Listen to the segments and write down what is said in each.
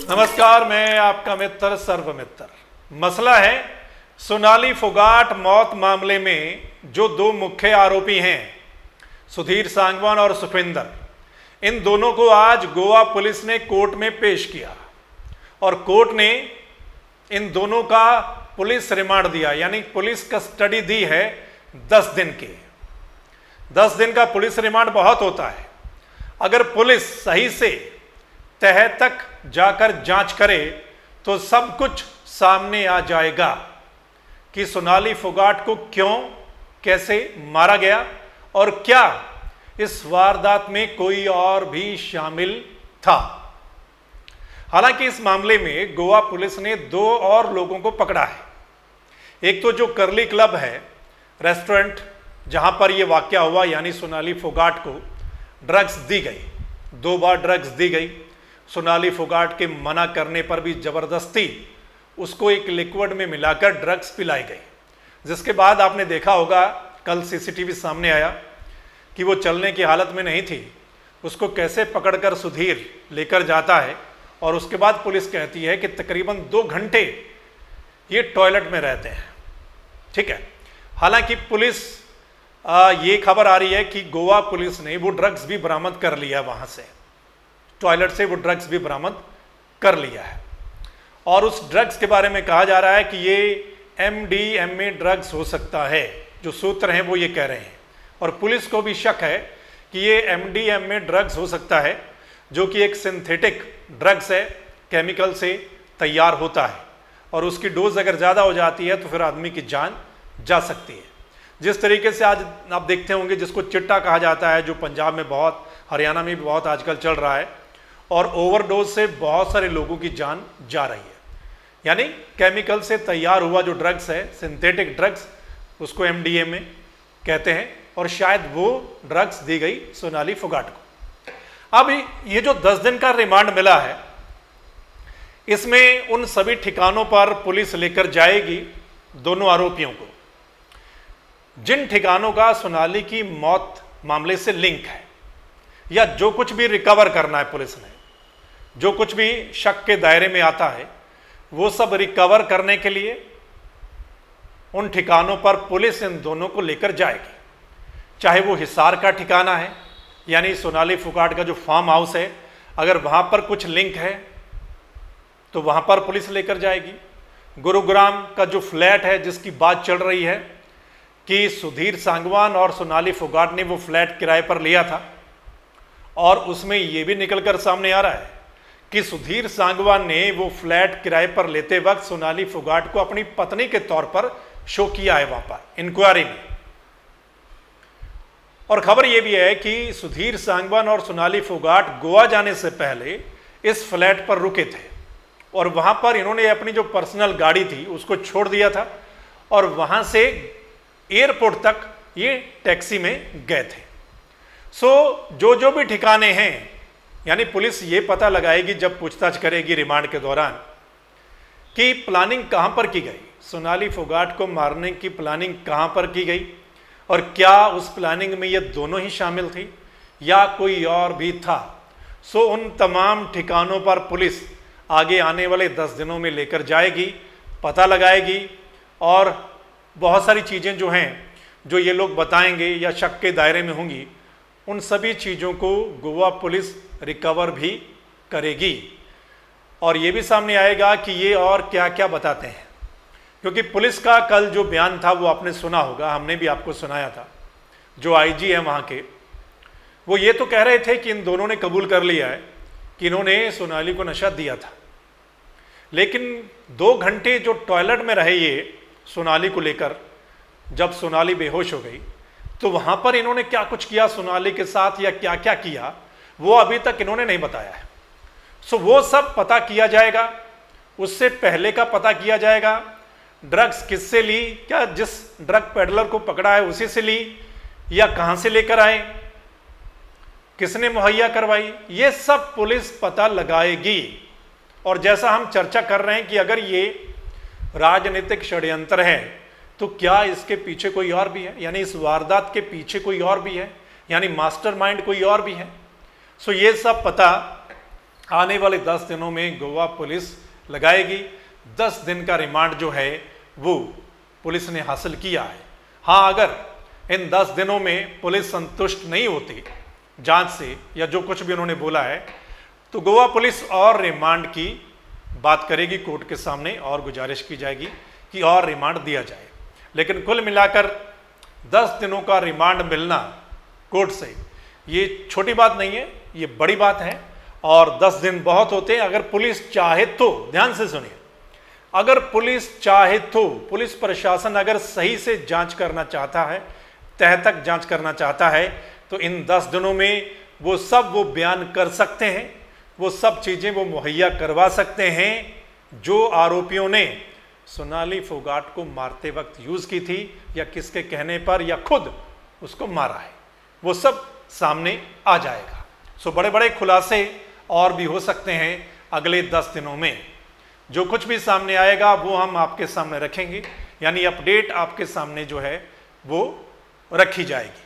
नमस्कार, मैं आपका मित्र सर्वमित्र। मसला है सोनाली फोगाट मौत मामले में जो दो मुख्य आरोपी हैं, सुधीर सांगवान और सुखविंदर, इन दोनों को आज गोवा पुलिस ने कोर्ट में पेश किया और कोर्ट ने इन दोनों का पुलिस रिमांड दिया, यानी पुलिस कस्टडी दी है 10 दिन की। 10 दिन का पुलिस रिमांड बहुत होता है। अगर पुलिस सही से तह तक जाकर जांच करे तो सब कुछ सामने आ जाएगा कि सोनाली फोगाट को क्यों, कैसे मारा गया और क्या इस वारदात में कोई और भी शामिल था। हालांकि इस मामले में गोवा पुलिस ने 2 और लोगों को पकड़ा है। एक तो जो कर्ली क्लब है, रेस्टोरेंट जहां पर यह वाकया हुआ, यानी सोनाली फोगाट को ड्रग्स दी गई, 2 बार ड्रग्स दी गई। सोनाली फोगाट के मना करने पर भी जबरदस्ती उसको एक लिक्विड में मिलाकर ड्रग्स पिलाई गई, जिसके बाद आपने देखा होगा कल सीसीटीवी सामने आया कि वो चलने की हालत में नहीं थी। उसको कैसे पकड़कर सुधीर लेकर जाता है और उसके बाद पुलिस कहती है कि तकरीबन 2 घंटे ये टॉयलेट में रहते हैं। ठीक है, हालांकि पुलिस ये खबर आ रही है कि गोवा पुलिस ने वो ड्रग्स भी बरामद कर लिया, वहां से टॉयलेट से वो ड्रग्स भी बरामद कर लिया है। और उस ड्रग्स के बारे में कहा जा रहा है कि ये MDMA ड्रग्स हो सकता है। जो सूत्र हैं वो ये कह रहे हैं और पुलिस को भी शक है कि ये MDMA ड्रग्स हो सकता है, जो कि एक सिंथेटिक ड्रग्स है, केमिकल से तैयार होता है और उसकी डोज अगर ज़्यादा हो जाती है तो फिर आदमी की जान जा सकती है। जिस तरीके से आज आप देखते होंगे जिसको चिट्टा कहा जाता है, जो पंजाब में बहुत, हरियाणा में भी बहुत आजकल चल रहा है, और ओवरडोज से बहुत सारे लोगों की जान जा रही है। यानी केमिकल से तैयार हुआ जो ड्रग्स है, सिंथेटिक ड्रग्स, उसको MDMA कहते हैं और शायद वो ड्रग्स दी गई सोनाली फोगाट को। अब ये जो 10 दिन का रिमांड मिला है, इसमें उन सभी ठिकानों पर पुलिस लेकर जाएगी दोनों आरोपियों को, जिन ठिकानों का सोनाली की मौत मामले से लिंक है, या जो कुछ भी रिकवर करना है पुलिस ने, जो कुछ भी शक के दायरे में आता है, वो सब रिकवर करने के लिए उन ठिकानों पर पुलिस इन दोनों को लेकर जाएगी। चाहे वो हिसार का ठिकाना है, यानी सोनाली फोगाट का जो फार्म हाउस है, अगर वहां पर कुछ लिंक है तो वहां पर पुलिस लेकर जाएगी। गुरुग्राम का जो फ्लैट है, जिसकी बात चल रही है कि सुधीर सांगवान और सोनाली फोगाट ने वो फ्लैट किराए पर लिया था, और उसमें यह भी निकलकर सामने आ रहा है कि सुधीर सांगवान ने वो फ्लैट किराए पर लेते वक्त सोनाली फोगाट को अपनी पत्नी के तौर पर शो किया है वहां पर इंक्वायरी में। और खबर यह भी है कि सुधीर सांगवान और सोनाली फोगाट गोवा जाने से पहले इस फ्लैट पर रुके थे और वहां पर इन्होंने अपनी जो पर्सनल गाड़ी थी उसको छोड़ दिया था और वहां से एयरपोर्ट तक ये टैक्सी में गए थे। सो जो भी ठिकाने हैं, यानी पुलिस ये पता लगाएगी जब पूछताछ करेगी रिमांड के दौरान कि प्लानिंग कहां पर की गई, सोनाली फोगाट को मारने की प्लानिंग कहां पर की गई और क्या उस प्लानिंग में ये दोनों ही शामिल थी या कोई और भी था। सो उन तमाम ठिकानों पर पुलिस आगे आने वाले 10 दिनों में लेकर जाएगी, पता लगाएगी और बहुत सारी चीज़ें जो हैं, जो ये लोग बताएंगे या शक के दायरे में होंगी, उन सभी चीज़ों को गोवा पुलिस रिकवर भी करेगी। और ये भी सामने आएगा कि ये और क्या क्या बताते हैं, क्योंकि पुलिस का कल जो बयान था वो आपने सुना होगा, हमने भी आपको सुनाया था। जो IG हैं वहाँ के, वो ये तो कह रहे थे कि इन दोनों ने कबूल कर लिया है कि इन्होंने सोनाली को नशा दिया था, लेकिन 2 घंटे जो टॉयलेट में रहे ये सोनाली को लेकर, जब सोनाली बेहोश हो गई, तो वहां पर इन्होंने क्या कुछ किया सोनाली के साथ या क्या क्या किया, वो अभी तक इन्होंने नहीं बताया है। सो वो सब पता किया जाएगा, उससे पहले का पता किया जाएगा। ड्रग्स किससे ली, क्या जिस ड्रग पेडलर को पकड़ा है उसी से ली या कहां से लेकर आए, किसने मुहैया करवाई, ये सब पुलिस पता लगाएगी। और जैसा हम चर्चा कर रहे हैं कि अगर ये राजनीतिक षड्यंत्र है तो क्या इसके पीछे कोई और भी है, यानी इस वारदात के पीछे कोई और भी है, यानी मास्टरमाइंड कोई और भी है। सो ये सब पता आने वाले 10 दिनों में गोवा पुलिस लगाएगी। 10 दिन का रिमांड जो है वो पुलिस ने हासिल किया है। हाँ, अगर इन 10 दिनों में पुलिस संतुष्ट नहीं होती जांच से या जो कुछ भी उन्होंने बोला है, तो गोवा पुलिस और रिमांड की बात करेगी कोर्ट के सामने और गुजारिश की जाएगी कि और रिमांड दिया जाए। लेकिन कुल मिलाकर 10 दिनों का रिमांड मिलना कोर्ट से ये छोटी बात नहीं है, ये बड़ी बात है। और 10 दिन बहुत होते हैं अगर पुलिस चाहे तो। ध्यान से सुनिए, अगर पुलिस चाहे तो, पुलिस प्रशासन अगर सही से जांच करना चाहता है, तह तक जांच करना चाहता है, तो इन 10 दिनों में वो बयान कर सकते हैं, वो सब चीज़ें वो मुहैया करवा सकते हैं जो आरोपियों ने सोनाली फोगाट को मारते वक्त यूज़ की थी या किसके कहने पर या खुद उसको मारा है, वो सब सामने आ जाएगा। सो बड़े बड़े खुलासे और भी हो सकते हैं अगले 10 दिनों में। जो कुछ भी सामने आएगा वो हम आपके सामने रखेंगे, यानी अपडेट आपके सामने जो है वो रखी जाएगी।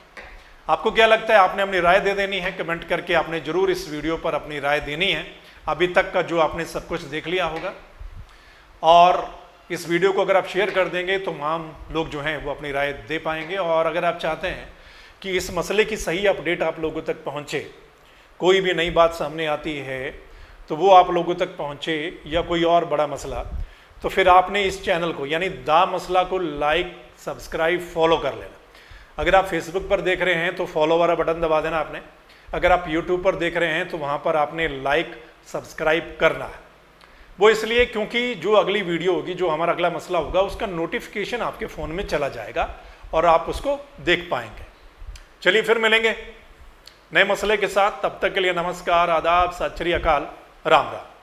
आपको क्या लगता है? आपने अपनी राय दे देनी है, कमेंट करके आपने जरूर इस वीडियो पर अपनी राय देनी है। अभी तक का जो आपने सब कुछ देख लिया होगा, और इस वीडियो को अगर आप शेयर कर देंगे तो तमाम लोग जो हैं वो अपनी राय दे पाएंगे। और अगर आप चाहते हैं कि इस मसले की सही अपडेट आप लोगों तक पहुंचे, कोई भी नई बात सामने आती है तो वो आप लोगों तक पहुंचे, या कोई और बड़ा मसला, तो फिर आपने इस चैनल को यानी दा मसला को लाइक, सब्सक्राइब, फॉलो कर लेना। अगर आप फेसबुक पर देख रहे हैं तो फॉलो वाला बटन दबा देना आपने। अगर आप यूट्यूब पर देख रहे हैं तो वहाँ पर आपने लाइक, सब्सक्राइब करना है। वो इसलिए क्योंकि जो अगली वीडियो होगी, जो हमारा अगला मसला होगा, उसका नोटिफिकेशन आपके फ़ोन में चला जाएगा और आप उसको देख पाएंगे। चलिए फिर मिलेंगे नए मसले के साथ। तब तक के लिए नमस्कार, आदाब, सत श्री अकाल, राम राम।